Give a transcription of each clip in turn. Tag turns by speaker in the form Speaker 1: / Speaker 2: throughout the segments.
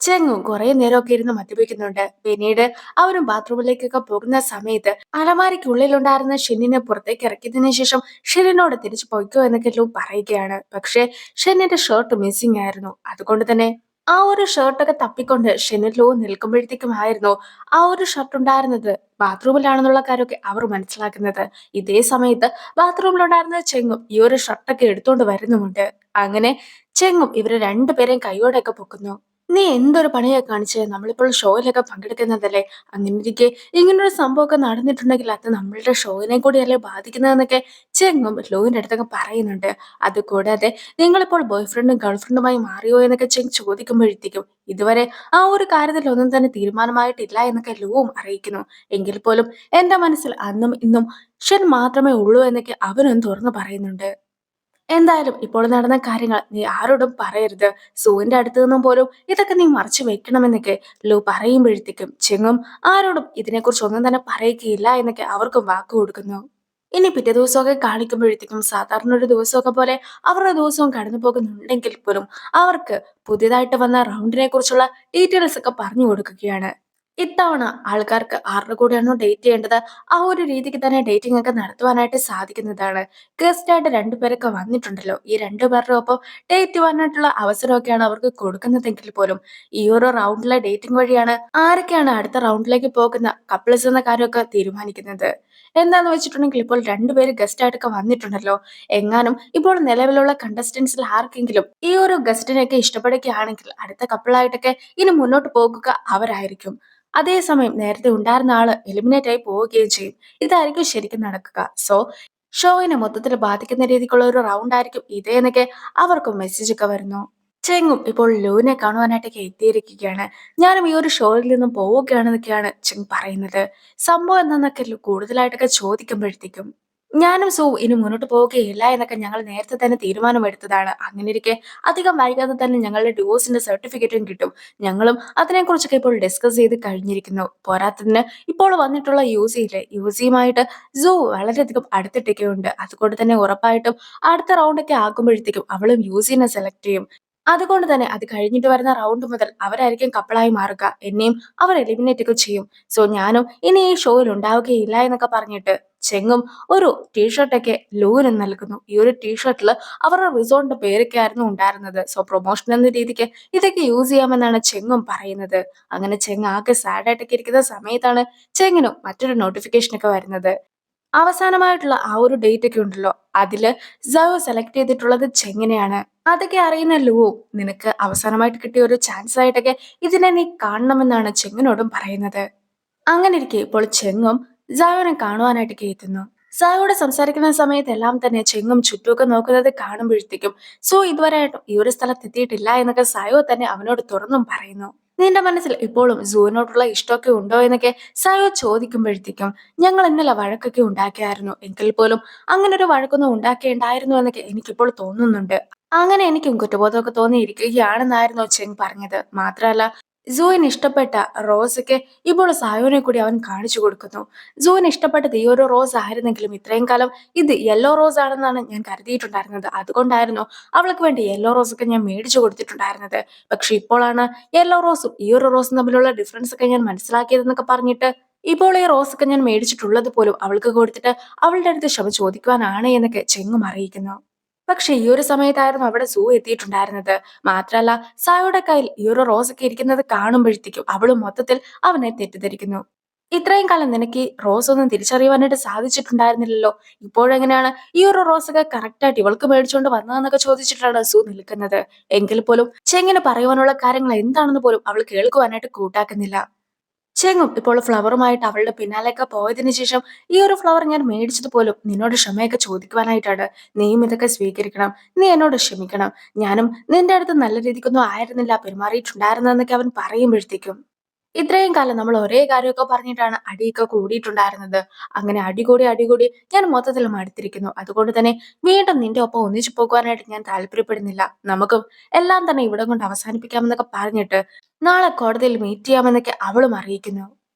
Speaker 1: ചെങ്ങും കുറെ നേരമൊക്കെ ഇരുന്ന് മദ്യപിക്കുന്നുണ്ട്. പിന്നീട് അവരും ബാത്റൂമിലേക്കൊക്കെ പോകുന്ന സമയത്ത് അലമാരിക്കുള്ളിലുണ്ടായിരുന്ന ഷെന്നിനെ പുറത്തേക്ക് ഇറക്കിയതിനു ശേഷം ഷെന്നിനോട് തിരിച്ചു പൊയ്ക്കോ എന്നൊക്കെ ലൂ പറയുകയാണ്. പക്ഷെ ഷെന്നിന്റെ ഷർട്ട് മിസ്സിംഗ് ആയിരുന്നു. അതുകൊണ്ട് തന്നെ ആ ഒരു ഷർട്ടൊക്കെ തപ്പിക്കൊണ്ട് ഷെന്നിൻ ലൂ നിൽക്കുമ്പോഴത്തേക്കുമായിരുന്നു ആ ഒരു ഷർട്ട് ഉണ്ടായിരുന്നത് ബാത്റൂമിലാണെന്നുള്ള കാര്യമൊക്കെ അവർ മനസ്സിലാക്കുന്നത്. ഇതേ സമയത്ത് ബാത്റൂമിലുണ്ടായിരുന്ന ചെങ്ങും ഈ ഒരു ഷർട്ടൊക്കെ എടുത്തുകൊണ്ട് വരുന്നുമുണ്ട്. അങ്ങനെ ചെങ്ങും ഇവര് രണ്ടുപേരെയും കൈയോടെയൊക്കെ പൊക്കുന്നു. നീ എന്തൊരു പണിയാ കാണിച്ചത്? നമ്മളിപ്പോൾ ഷോയിലൊക്കെ പങ്കെടുക്കുന്നതല്ലേ? അങ്ങനെയിരിക്കെ ഇങ്ങനൊരു സംഭവമൊക്കെ നടന്നിട്ടുണ്ടെങ്കിൽ അത് നമ്മളുടെ ഷോയിനെ കൂടിയല്ലേ ബാധിക്കുന്നതെന്നൊക്കെ ചെങ്ങും ലൂവിന്റെ അടുത്തൊക്കെ പറയുന്നുണ്ട്. അതുകൂടാതെ നിങ്ങളിപ്പോൾ ബോയ് ഫ്രണ്ടും ഗേൾ ഫ്രണ്ടുമായി മാറിയോ എന്നൊക്കെ ചെങ് ചോദിക്കുമ്പോഴത്തേക്കും ഇതുവരെ ആ ഒരു കാര്യത്തിൽ ഒന്നും തന്നെ തീരുമാനമായിട്ടില്ല എന്നൊക്കെ ലൂവും അറിയിക്കുന്നു. എങ്കിൽ പോലും എന്റെ മനസ്സിൽ അന്നും ഇന്നും ഷൻ മാത്രമേ ഉള്ളൂ എന്നൊക്കെ അവനും തുറന്നു പറയുന്നുണ്ട്. എന്തായാലും ഇപ്പോൾ നടന്ന കാര്യങ്ങൾ നീ ആരോടും പറയരുത്. സൂവിന്റെ അടുത്ത് നിന്നും പോലും ഇതൊക്കെ നീ മറച്ചു വെക്കണമെന്നൊക്കെ ലു പറയുമ്പോഴത്തേക്കും ചെങ്ങും ആരോടും ഇതിനെക്കുറിച്ച് ഒന്നും തന്നെ പറയുകയില്ല എന്നൊക്കെ അവർക്കും വാക്ക് കൊടുക്കുന്നു. ഇനി പിറ്റേ ദിവസമൊക്കെ കാണിക്കുമ്പോഴത്തേക്കും സാധാരണ ഒരു ദിവസമൊക്കെ പോലെ അവരുടെ ദിവസവും കടന്നു പോകുന്നുണ്ടെങ്കിൽ പോലും അവർക്ക് പുതിയതായിട്ട് വന്ന റൗണ്ടിനെ കുറിച്ചുള്ള ഡീറ്റെയിൽസ് ഒക്കെ പറഞ്ഞു കൊടുക്കുകയാണ്. ഇത്തവണ ആൾക്കാർക്ക് ആരുടെ കൂടെയാണോ ഡേറ്റ് ചെയ്യേണ്ടത് ആ ഒരു രീതിക്ക് തന്നെ ഡേറ്റിംഗ് ഒക്കെ നടത്തുവാനായിട്ട് സാധിക്കുന്നതാണ്. ഗസ്റ്റ് ആയിട്ട് രണ്ടുപേരൊക്കെ വന്നിട്ടുണ്ടല്ലോ. ഈ രണ്ടുപേരുടെ ഒപ്പം ഡേറ്റ് ചെയ്യാനായിട്ടുള്ള അവസരമൊക്കെയാണ് അവർക്ക് കൊടുക്കുന്നതെങ്കിൽ പോലും ഈ ഒരു റൗണ്ടിലെ ഡേറ്റിംഗ് വഴിയാണ് ആരൊക്കെയാണ് അടുത്ത റൗണ്ടിലേക്ക് പോകുന്ന കപ്പിൾസ് എന്ന കാര്യമൊക്കെ തീരുമാനിക്കുന്നത്. എന്താന്ന് വെച്ചിട്ടുണ്ടെങ്കിൽ ഇപ്പോൾ രണ്ടുപേര് ഗസ്റ്റ് ആയിട്ടൊക്കെ വന്നിട്ടുണ്ടല്ലോ. എങ്ങാനും ഇപ്പോൾ നിലവിലുള്ള കണ്ടസ്റ്റൻസിൽ ആർക്കെങ്കിലും ഈ ഒരു ഗസ്റ്റിനെയൊക്കെ ഇഷ്ടപ്പെടുകയാണെങ്കിൽ അടുത്ത കപ്പിളായിട്ടൊക്കെ ഇനി മുന്നോട്ട് പോകുക അവരായിരിക്കും. അതേസമയം നേരത്തെ ഉണ്ടായിരുന്ന ആള് എലിമിനേറ്റ് ആയി പോവുകയും ചെയ്യും. ഇതായിരിക്കും ശരിക്കും നടക്കുക. സോ ഷോയിനെ മൊത്തത്തിൽ ബാധിക്കുന്ന രീതിക്കുള്ള ഒരു റൗണ്ട് ആയിരിക്കും ഇത് എന്നൊക്കെ അവർക്കും മെസ്സേജ് ഒക്കെ വരുന്നു. ചെങ്ങും ഇപ്പോൾ ലൂവിനെ കാണുവാനായിട്ടൊക്കെ എത്തിയിരിക്കുകയാണ്. ഞാനും ഈ ഒരു ഷോയിൽ നിന്നും പോവുകയാണെന്നൊക്കെയാണ് ചെങ് പറയുന്നത്. സംഭവം എന്താന്നൊക്കെ ലു കൂടുതലായിട്ടൊക്കെ ചോദിക്കുമ്പോഴത്തേക്കും ഞാനും സൂ ഇനി മുന്നോട്ട് പോവുകയില്ല എന്നൊക്കെ ഞങ്ങൾ നേരത്തെ തന്നെ തീരുമാനമെടുത്തതാണ്. അങ്ങനെയിരിക്കെ അധികം വൈകാതെ തന്നെ ഞങ്ങളുടെ ഡിവോഴ്സിന്റെ സർട്ടിഫിക്കറ്റും കിട്ടും. ഞങ്ങളും അതിനെക്കുറിച്ചൊക്കെ ഇപ്പോൾ ഡിസ്കസ് ചെയ്ത് കഴിഞ്ഞിരിക്കുന്നു. പോരാത്തതിന് ഇപ്പോൾ വന്നിട്ടുള്ള യുസിയിലെ യുസിയുമായിട്ട് സൂ വളരെയധികം അടുത്തിട്ടൊക്കെയുണ്ട്. അതുകൊണ്ട് തന്നെ ഉറപ്പായിട്ടും അടുത്ത റൗണ്ടൊക്കെ ആകുമ്പോഴത്തേക്കും അവളും യുസിനെ സെലക്ട് ചെയ്യും. അതുകൊണ്ട് തന്നെ അത് കഴിഞ്ഞിട്ട് വരുന്ന റൗണ്ട് മുതൽ അവരായിരിക്കും കപ്പിളായി മാറുക. എന്നെയും അവർ എലിമിനേറ്റ് ഒക്കെ ചെയ്യും. സോ ഞാനും ഇനി ഈ ഷോയിൽ ഉണ്ടാവുകയില്ല എന്നൊക്കെ പറഞ്ഞിട്ട് ചെങ്ങും ഒരു ടീഷർട്ടൊക്കെ ലൂവിന് നൽകുന്നു. ഈ ഒരു ടീഷർട്ടിൽ അവരുടെ റിസോർട്ടിന്റെ പേരൊക്കെ ആയിരുന്നു ഉണ്ടായിരുന്നത്. സോ പ്രൊമോഷൻ എന്ന രീതിക്ക് ഇതൊക്കെ യൂസ് ചെയ്യാമെന്നാണ് ചെങ്ങും പറയുന്നത്. അങ്ങനെ ചെങ്ങ് ആകെ സാഡ് ആയിട്ടൊക്കെ ഇരിക്കുന്ന സമയത്താണ് ചെങ്ങിനും മറ്റൊരു നോട്ടിഫിക്കേഷൻ ഒക്കെ വരുന്നത്. അവസാനമായിട്ടുള്ള ആ ഒരു ഡേറ്റ് ഒക്കെ ഉണ്ടല്ലോ അതില് സയോ സെലക്ട് ചെയ്തിട്ടുള്ളത് ചെങ്ങിനെയാണ്. അതൊക്കെ അറിയുന്ന ലൂവും നിനക്ക് അവസാനമായിട്ട് കിട്ടിയ ഒരു ചാൻസ് ആയിട്ടൊക്കെ ഇതിനെ നീ കാണണമെന്നാണ് ചെങ്ങിനോടും പറയുന്നത്. അങ്ങനെ ഇരിക്കെ ഇപ്പോൾ ചെങ്ങും സയോനെ കാണുവാനായിട്ടൊക്കെ എത്തുന്നു. സയോട് സംസാരിക്കുന്ന സമയത്ത് എല്ലാം തന്നെ ചെങ്ങും ചുറ്റുമൊക്കെ നോക്കുന്നത് കാണുമ്പോഴത്തേക്കും സോ ഇതുവരെയായിട്ടും ഈ ഒരു സ്ഥലത്ത് എത്തിയിട്ടില്ല എന്നൊക്കെ സയോ തന്നെ അവനോട് തുറന്നും പറയുന്നു. നിന്റെ മനസ്സിൽ ഇപ്പോഴും സൂവിനോടുള്ള ഇഷ്ടമൊക്കെ ഉണ്ടോ എന്നൊക്കെ സയോ ചോദിക്കുമ്പോഴത്തേക്കും ഞങ്ങൾ ഇന്നലെ വഴക്കൊക്കെ ഉണ്ടാക്കിയായിരുന്നു. എങ്കിൽ പോലും അങ്ങനെ ഒരു വഴക്കൊന്നും ഉണ്ടാക്കേണ്ടായിരുന്നു എന്നൊക്കെ എനിക്കിപ്പോൾ തോന്നുന്നുണ്ട്. അങ്ങനെ എനിക്കും കുറ്റബോധമൊക്കെ തോന്നിയിരിക്കുകയാണെന്നായിരുന്നു ചെങ് പറഞ്ഞത്. മാത്രമല്ല സൂവിന് ഇഷ്ടപ്പെട്ട റോസൊക്കെ ഇപ്പോൾ സായോനെ കൂടി അവൻ കാണിച്ചു കൊടുക്കുന്നു. സൂവിന് ഇഷ്ടപ്പെട്ടത് ഈ ഒരു റോസ് ആയിരുന്നെങ്കിലും ഇത്രയും കാലം ഇത് യെല്ലോ റോസ് ആണെന്നാണ് ഞാൻ കരുതിയിട്ടുണ്ടായിരുന്നത്. അതുകൊണ്ടായിരുന്നു അവൾക്ക് വേണ്ടി യെല്ലോ റോസ് ഒക്കെ ഞാൻ മേടിച്ചു കൊടുത്തിട്ടുണ്ടായിരുന്നത്. പക്ഷെ ഇപ്പോഴാണ് യെല്ലോ റോസും ഈ ഒരു റോസും തമ്മിലുള്ള ഡിഫറൻസ് ഒക്കെ ഞാൻ മനസ്സിലാക്കിയതെന്നൊക്കെ പറഞ്ഞിട്ട് ഇപ്പോൾ ഈ റോസ് ഒക്കെ ഞാൻ മേടിച്ചിട്ടുള്ളത് പോലും അവൾക്ക് കൊടുത്തിട്ട് അവളുടെ അടുത്ത് ക്ഷമ ചോദിക്കുവാനാണ് എന്നൊക്കെ ചെങ്ങും അറിയിക്കുന്നു. പക്ഷെ ഈ ഒരു സമയത്തായിരുന്നു അവിടെ സൂ എത്തിയിട്ടുണ്ടായിരുന്നത്. മാത്രല്ല സായുടെ കയ്യിൽ ഈ ഒരു റോസ് ഒക്കെ ഇരിക്കുന്നത് കാണുമ്പോഴത്തേക്കും അവളും മൊത്തത്തിൽ അവനെ തെറ്റിദ്ധരിക്കുന്നു. ഇത്രയും കാലം നിനക്ക് ഈ റോസ് ഒന്നും തിരിച്ചറിയുവാനായിട്ട് സാധിച്ചിട്ടുണ്ടായിരുന്നില്ലല്ലോ. ഇപ്പോഴെങ്ങനെയാണ് ഈ ഒരു റോസ് ഒക്കെ കറക്റ്റ് ആയിട്ട് ഇവൾക്ക് മേടിച്ചുകൊണ്ട് വന്നതെന്നൊക്കെ ചോദിച്ചിട്ടാണ് സൂ നിൽക്കുന്നത്. എങ്കിൽ പോലും ചെങ്ങിന് പറയുവാനുള്ള കാര്യങ്ങൾ എന്താണെന്ന് പോലും അവൾ കേൾക്കുവാനായിട്ട് കൂട്ടാക്കുന്നില്ല. ചെങ്ങും ഇപ്പോൾ ഫ്ലവറുമായിട്ട് അവളുടെ പിന്നാലെയൊക്കെ പോയതിനു ശേഷം ഈ ഒരു ഫ്ലവർ ഞാൻ മേടിച്ചത് പോലും നിന്നോട് ക്ഷമയൊക്കെ ചോദിക്കുവാനായിട്ടാണ്. നീയും ഇതൊക്കെ സ്വീകരിക്കണം. നീ എന്നോട് ക്ഷമിക്കണം. ഞാനും നിന്റെ അടുത്ത് നല്ല രീതിക്കൊന്നും ആയിരുന്നില്ല പെരുമാറിയിട്ടുണ്ടായിരുന്നതെന്നൊക്കെ അവൻ പറയുമ്പോഴത്തേക്കും ഇത്രയും കാലം നമ്മൾ ഒരേ കാര്യമൊക്കെ പറഞ്ഞിട്ടാണ് അടിയൊക്കെ കൂടിയിട്ടുണ്ടായിരുന്നത്. അങ്ങനെ അടികൂടി ഞാൻ മൊത്തത്തിൽ മടുത്തിരിക്കുന്നു. അതുകൊണ്ട് തന്നെ വീണ്ടും നിന്റെ ഒപ്പം ഒന്നിച്ചു പോകുവാനായിട്ട് ഞാൻ താല്പര്യപ്പെടുന്നില്ല. നമുക്കും എല്ലാം തന്നെ ഇവിടം കൊണ്ട് അവസാനിപ്പിക്കാമെന്നൊക്കെ പറഞ്ഞിട്ട് നാളെ കോടതിയിൽ മീറ്റ് ചെയ്യാമെന്നൊക്കെ അവളും അറിയിക്കുന്നു.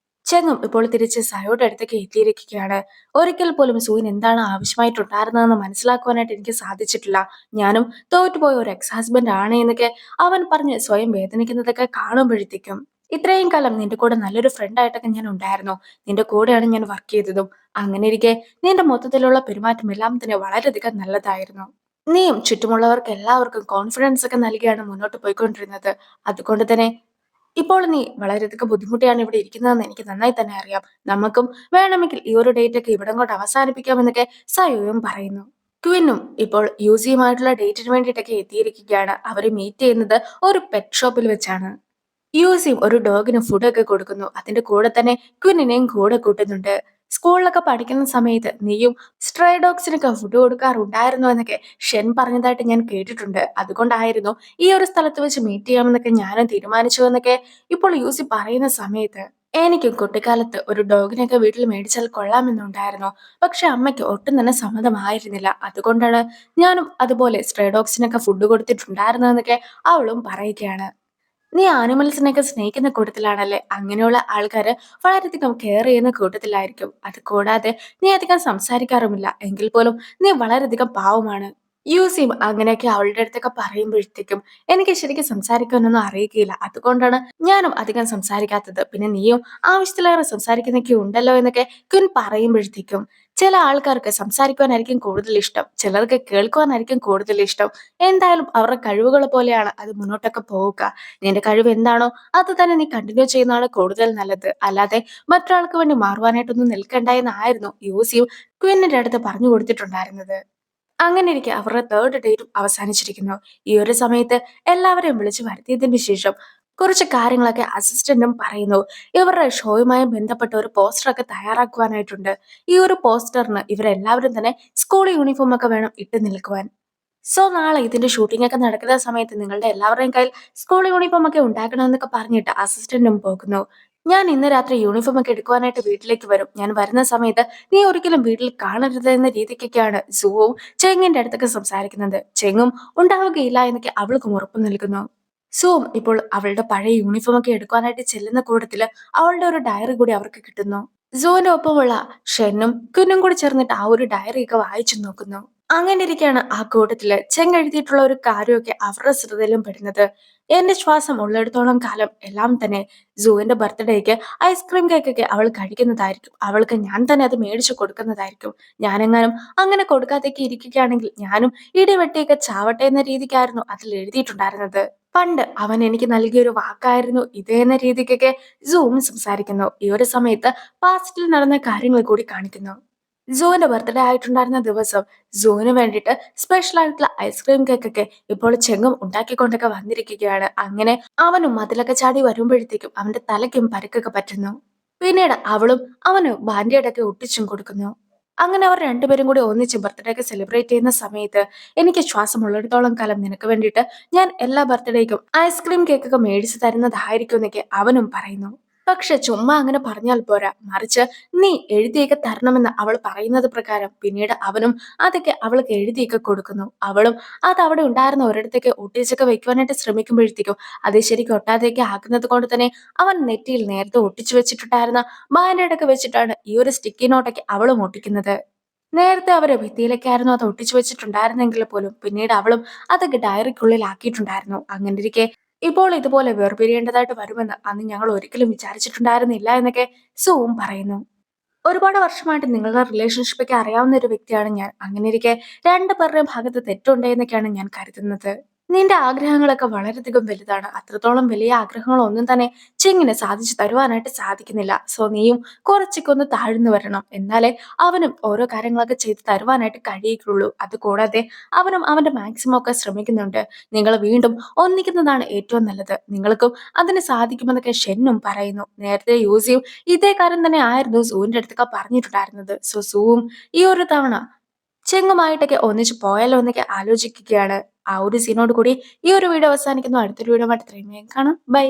Speaker 1: ചെങ്ങും ഇപ്പോൾ തിരിച്ച് സയോയുടെ അടുത്തേക്ക് എത്തിയിരിക്കുകയാണ്. ഒരിക്കൽ പോലും സൂവിന് എന്താണ് ആവശ്യമായിട്ടുണ്ടായിരുന്നതെന്ന് മനസ്സിലാക്കുവാനായിട്ട് എനിക്ക് സാധിച്ചിട്ടില്ല. ഞാനും തോറ്റുപോയ ഒരു എക്സ് ഹസ്ബൻഡ് ആണ് എന്നൊക്കെ അവൻ പറഞ്ഞ് സ്വയം വേദനിക്കുന്നതൊക്കെ കാണുമ്പോഴത്തേക്കും, ഇത്രയും കാലം നിന്റെ കൂടെ നല്ലൊരു ഫ്രണ്ട് ആയിട്ടൊക്കെ ഞാൻ ഉണ്ടായിരുന്നു. നിന്റെ കൂടെയാണ് ഞാൻ വർക്ക് ചെയ്തതും. അങ്ങനെ ഇരിക്കെ നിന്റെ മൊത്തത്തിലുള്ള പെരുമാറ്റം എല്ലാം തന്നെ വളരെയധികം നല്ലതായിരുന്നു. നീയും ചുറ്റുമുള്ളവർക്ക് എല്ലാവർക്കും കോൺഫിഡൻസ് ഒക്കെ നൽകിയാണ് മുന്നോട്ട് പോയിക്കൊണ്ടിരുന്നത്. അതുകൊണ്ട് തന്നെ ഇപ്പോൾ നീ വളരെയധികം ബുദ്ധിമുട്ടിയാണ് ഇവിടെ ഇരിക്കുന്നതെന്ന് എനിക്ക് നന്നായി തന്നെ അറിയാം. നമുക്കും വേണമെങ്കിൽ ഈ ഒരു ഡേറ്റ് ഒക്കെ ഇവിടം കൊണ്ട് അവസാനിപ്പിക്കാമെന്നൊക്കെ സയോയും പറയുന്നു. ക്വിന്നും ഇപ്പോൾ യുസിയുമായിട്ടുള്ള ഡേറ്റിന് വേണ്ടിയിട്ടൊക്കെ എത്തിയിരിക്കുകയാണ്. അവര് മീറ്റ് ചെയ്യുന്നത് ഒരു പെറ്റ് ഷോപ്പിൽ വെച്ചാണ്. യുസിയും ഒരു ഡോഗിന് ഫുഡൊക്കെ കൊടുക്കുന്നു. അതിന്റെ കൂടെ തന്നെ ക്വിന്നിനെയും കൂടെ കൂട്ടുന്നുണ്ട്. സ്കൂളിലൊക്കെ പഠിക്കുന്ന സമയത്ത് നീയും സ്ട്രേ ഡോഗ്സിനൊക്കെ ഫുഡ് കൊടുക്കാറുണ്ടായിരുന്നു എന്നൊക്കെ ഷെൻ പറഞ്ഞതായിട്ട് ഞാൻ കേട്ടിട്ടുണ്ട്. അതുകൊണ്ടായിരുന്നു ഈ ഒരു സ്ഥലത്ത് വെച്ച് മീറ്റ് ചെയ്യാമെന്നൊക്കെ ഞാനും തീരുമാനിച്ചു എന്നൊക്കെ ഇപ്പോൾ യൂസി പറയുന്ന സമയത്ത്, എനിക്കും കുട്ടിക്കാലത്ത് ഒരു ഡോഗിനൊക്കെ വീട്ടിൽ മേടിച്ചാൽ കൊള്ളാമെന്നുണ്ടായിരുന്നു. പക്ഷെ അമ്മയ്ക്ക് ഒട്ടും തന്നെ സമ്മതമായിരുന്നില്ല. അതുകൊണ്ടാണ് ഞാനും അതുപോലെ സ്ട്രേ ഡോഗ്സിനൊക്കെ ഫുഡ് കൊടുത്തിട്ടുണ്ടായിരുന്നതെന്നൊക്കെ അവളും പറയുകയാണ്. നീ ആനിമൽസിനെയൊക്കെ സ്നേഹിക്കുന്ന കൂട്ടത്തിലാണല്ലേ? അങ്ങനെയുള്ള ആൾക്കാര് വളരെയധികം കെയർ ചെയ്യുന്ന കൂട്ടത്തിലായിരിക്കും. അത് കൂടാതെ നീ അധികം സംസാരിക്കാറുമില്ല. എങ്കിൽ പോലും നീ വളരെയധികം പാവമാണ്. യൂസിയും അങ്ങനെയൊക്കെ അവളുടെ അടുത്തൊക്കെ പറയുമ്പോഴത്തേക്കും എനിക്ക് ശരിക്കും സംസാരിക്കാനൊന്നും അറിയുകയില്ല. അതുകൊണ്ടാണ് ഞാനും അധികം സംസാരിക്കാത്തത്. പിന്നെ നീയും ആവശ്യത്തിലേറെ സംസാരിക്കുന്നൊക്കെ ഉണ്ടല്ലോ എന്നൊക്കെ ക്വിൻ പറയുമ്പോഴത്തേക്കും, ചില ആൾക്കാർക്ക് സംസാരിക്കുവാനായിരിക്കും കൂടുതൽ ഇഷ്ടം. ചിലർക്ക് കേൾക്കുവാനായിരിക്കും കൂടുതൽ ഇഷ്ടം. എന്തായാലും അവരുടെ കഴിവുകൾ പോലെയാണ് അത് മുന്നോട്ടൊക്കെ പോവുക. നിന്റെ കഴിവ് എന്താണോ അത് തന്നെ നീ കണ്ടിന്യൂ ചെയ്യുന്നതാണ് കൂടുതൽ നല്ലത്. അല്ലാതെ മറ്റൊരാൾക്ക് വേണ്ടി മാറുവാനായിട്ടൊന്നും നിൽക്കണ്ട എന്നായിരുന്നു യൂസിയും ക്വിന്നിന്റെ അടുത്ത് പറഞ്ഞു കൊടുത്തിട്ടുണ്ടായിരുന്നത്. അങ്ങനെ ഇരിക്കെ അവരുടെ തേർഡ് ഡേറ്റും അവസാനിച്ചിരിക്കുന്നു. ഈ ഒരു സമയത്ത് എല്ലാവരെയും വിളിച്ചു വരുത്തിയതിന് ശേഷം കുറച്ച് കാര്യങ്ങളൊക്കെ അസിസ്റ്റന്റും പറയുന്നു. ഇവരുടെ ഷോയുമായി ബന്ധപ്പെട്ട ഒരു പോസ്റ്ററൊക്കെ തയ്യാറാക്കുവാനായിട്ടുണ്ട്. ഈ ഒരു പോസ്റ്ററിന് ഇവരെല്ലാവരും തന്നെ സ്കൂൾ യൂണിഫോം ഒക്കെ വേണം ഇട്ട് നിൽക്കുവാൻ. സോ നാളെ ഇതിന്റെ ഷൂട്ടിംഗ് ഒക്കെ നടക്കുന്ന സമയത്ത് നിങ്ങളുടെ എല്ലാവരുടെയും കയ്യിൽ സ്കൂൾ യൂണിഫോം ഒക്കെ ഉണ്ടാക്കണമെന്നൊക്കെ പറഞ്ഞിട്ട് അസിസ്റ്റന്റും പോകുന്നു. ഞാൻ ഇന്ന് രാത്രി യൂണിഫോം ഒക്കെ എടുക്കുവാനായിട്ട് വീട്ടിലേക്ക് വരും. ഞാൻ വരുന്ന സമയത്ത് നീ ഒരിക്കലും വീട്ടിൽ കാണരുത് എന്ന രീതിക്കൊക്കെയാണ് സുവും ചെങ്ങിന്റെ അടുത്തൊക്കെ സംസാരിക്കുന്നത്. ചെങ്ങും ഉണ്ടാവുകയില്ല എന്നൊക്കെ അവൾക്കും ഉറപ്പ് നൽകുന്നു. സുവും ഇപ്പോൾ അവളുടെ പഴയ യൂണിഫോം ഒക്കെ എടുക്കാനായിട്ട് ചെല്ലുന്ന കൂട്ടത്തില് അവളുടെ ഒരു ഡയറി കൂടി അവർക്ക് കിട്ടുന്നു. സുവിന്റെ ഒപ്പമുള്ള ഷെന്നും കുന്നും കൂടി ചേർന്നിട്ട് ആ ഒരു ഡയറി ഒക്കെ വായിച്ചു നോക്കുന്നു. അങ്ങനെ ഇരിക്കെയാണ് ആ കൂട്ടത്തില് ചെങ്ങെഴുതിയിട്ടുള്ള ഒരു കാര്യമൊക്കെ അവരുടെ ശ്രദ്ധയിലും പെടുന്നത്. എന്റെ ശ്വാസം ഉള്ളിടത്തോളം കാലം എല്ലാം തന്നെ സൂവിന്റെ ബർത്ത്ഡേക്ക് ഐസ്ക്രീം കേക്കൊക്കെ അവൾ കഴിക്കുന്നതായിരിക്കും. അവൾക്ക് ഞാൻ തന്നെ അത് മേടിച്ചു കൊടുക്കുന്നതായിരിക്കും. ഞാനെങ്ങാനും അങ്ങനെ കൊടുക്കാത്തേക്ക് ഇരിക്കുകയാണെങ്കിൽ ഞാനും ഇടിവെട്ടിയൊക്കെ ചാവട്ടെ എന്ന രീതിക്കായിരുന്നു അതിൽ എഴുതിയിട്ടുണ്ടായിരുന്നത്. പണ്ട് അവൻ എനിക്ക് നൽകിയൊരു വാക്കായിരുന്നു ഇത് എന്ന രീതിക്കൊക്കെ സൂം സംസാരിക്കുന്നു. ഈ ഒരു സമയത്ത് പാസ്റ്റിൽ നടന്ന കാര്യങ്ങൾ കൂടി കാണിക്കുന്നു. സൂവിന്റെ ബർത്ത്ഡേ ആയിട്ടുണ്ടായിരുന്ന ദിവസം സൂവിന് വേണ്ടിയിട്ട് സ്പെഷ്യൽ ആയിട്ടുള്ള ഐസ്ക്രീം കേക്കൊക്കെ ഇപ്പോൾ ചെങ്ങും ഉണ്ടാക്കിക്കൊണ്ടൊക്കെ വന്നിരിക്കുകയാണ്. അങ്ങനെ അവനും മതിലൊക്കെ ചാടി വരുമ്പോഴത്തേക്കും അവന്റെ തലയ്ക്കും പരുക്കൊക്കെ പറ്റുന്നു. പിന്നീട് അവളും അവന് ബാൻഡേഡ് ഒക്കെ ഒട്ടിച്ചും കൊടുക്കുന്നു. അങ്ങനെ അവർ രണ്ടുപേരും കൂടി ഒന്നിച്ച് ബർത്ത്ഡേ ഒക്കെ സെലിബ്രേറ്റ് ചെയ്യുന്ന സമയത്ത്, എനിക്ക് ശ്വാസം ഉള്ളിടത്തോളം കാലം നിനക്ക് വേണ്ടിയിട്ട് ഞാൻ എല്ലാ ബർത്ത്ഡേക്കും ഐസ്ക്രീം കേക്കൊക്കെ മേടിച്ചു തരുന്നതായിരിക്കും എന്നൊക്കെ അവനും പറയുന്നു. പക്ഷെ ചുമ്മാ അങ്ങനെ പറഞ്ഞാൽ പോരാ, മറിച്ച് നീ എഴുതിയൊക്കെ തരണമെന്ന് അവൾ പറയുന്നത് പ്രകാരം പിന്നീട് അവനും അതൊക്കെ അവൾക്ക് എഴുതിയൊക്കെ കൊടുക്കുന്നു. അവളും അത് അവിടെ ഉണ്ടായിരുന്ന ഒരിടത്തേക്ക് ഒട്ടിച്ചൊക്കെ വെക്കുവാനായിട്ട് ശ്രമിക്കുമ്പോഴത്തേക്കും അത് ശരിക്കും ഒട്ടാതെയൊക്കെ ആക്കുന്നത് കൊണ്ട് തന്നെ അവൻ നെറ്റിയിൽ നേരത്തെ ഒട്ടിച്ചു വെച്ചിട്ടുണ്ടായിരുന്ന ബാൻഡേഡൊക്കെ വെച്ചിട്ടാണ് ഈ ഒരു സ്റ്റിക്കി നോട്ടൊക്കെ അവളും ഒട്ടിക്കുന്നത്. നേരത്തെ അവര് ഭിത്തിയിലൊക്കെയായിരുന്നു അത് ഒട്ടിച്ചു വെച്ചിട്ടുണ്ടായിരുന്നെങ്കിൽ പോലും പിന്നീട് അവളും അതൊക്കെ ഡയറിക്കുള്ളിൽ ആക്കിയിട്ടുണ്ടായിരുന്നു. അങ്ങനെ ഇരിക്കെ ഇപ്പോൾ ഇതുപോലെ വേർപിരിയേണ്ടതായിട്ട് വരുമെന്ന് അന്ന് ഞങ്ങൾ ഒരിക്കലും വിചാരിച്ചിട്ടുണ്ടായിരുന്നില്ല എന്നൊക്കെ സുവും പറയുന്നു. ഒരുപാട് വർഷമായിട്ട് നിങ്ങളുടെ റിലേഷൻഷിപ്പ് ഒക്കെ അറിയാവുന്ന ഒരു വ്യക്തിയാണ് ഞാൻ. അങ്ങനെ ഇരിക്കെ രണ്ടുപേരുടെയും ഭാഗത്ത് തെറ്റുണ്ട് എന്നൊക്കെയാണ് ഞാൻ കരുതുന്നത്. നിന്റെ ആഗ്രഹങ്ങളൊക്കെ വളരെയധികം വലുതാണ്. അത്രത്തോളം വലിയ ആഗ്രഹങ്ങളൊന്നും തന്നെ ചെങ്ങിന് സാധിച്ചു തരുവാനായിട്ട് സാധിക്കുന്നില്ല. സോ നീയും കുറച്ചൊക്കെ ഒന്ന് താഴ്ന്നു വരണം. എന്നാലേ അവനും ഓരോ കാര്യങ്ങളൊക്കെ ചെയ്ത് തരുവാനായിട്ട് കഴിയുകയുള്ളൂ. അതുകൂടാതെ അവനും അവന്റെ മാക്സിമം ഒക്കെ ശ്രമിക്കുന്നുണ്ട്. നിങ്ങൾ വീണ്ടും ഒന്നിക്കുന്നതാണ് ഏറ്റവും നല്ലത്. നിങ്ങൾക്കും അതിന് സാധിക്കുമെന്നൊക്കെ ഷെന്നും പറയുന്നു. നേരത്തെ യൂസിയും ഇതേ കാര്യം തന്നെ ആയിരുന്നു സൂവിന്റെ അടുത്തൊക്കെ പറഞ്ഞിട്ടുണ്ടായിരുന്നത്. സോ സൂവും ഈ ഒരു തവണ ചെങ്ങുമായിട്ടൊക്കെ ഒന്നിച്ച് പോയാലോ എന്നൊക്കെ ആലോചിക്കുകയാണ്. ആ ഒരു സീനോട് കൂടി ഈ ഒരു വീഡിയോ അവസാനിക്കുന്നു. അടുത്തൊരു വീഡിയോ ആയിട്ട് ഇത്രയും വേഗം കാണാം. ബൈ.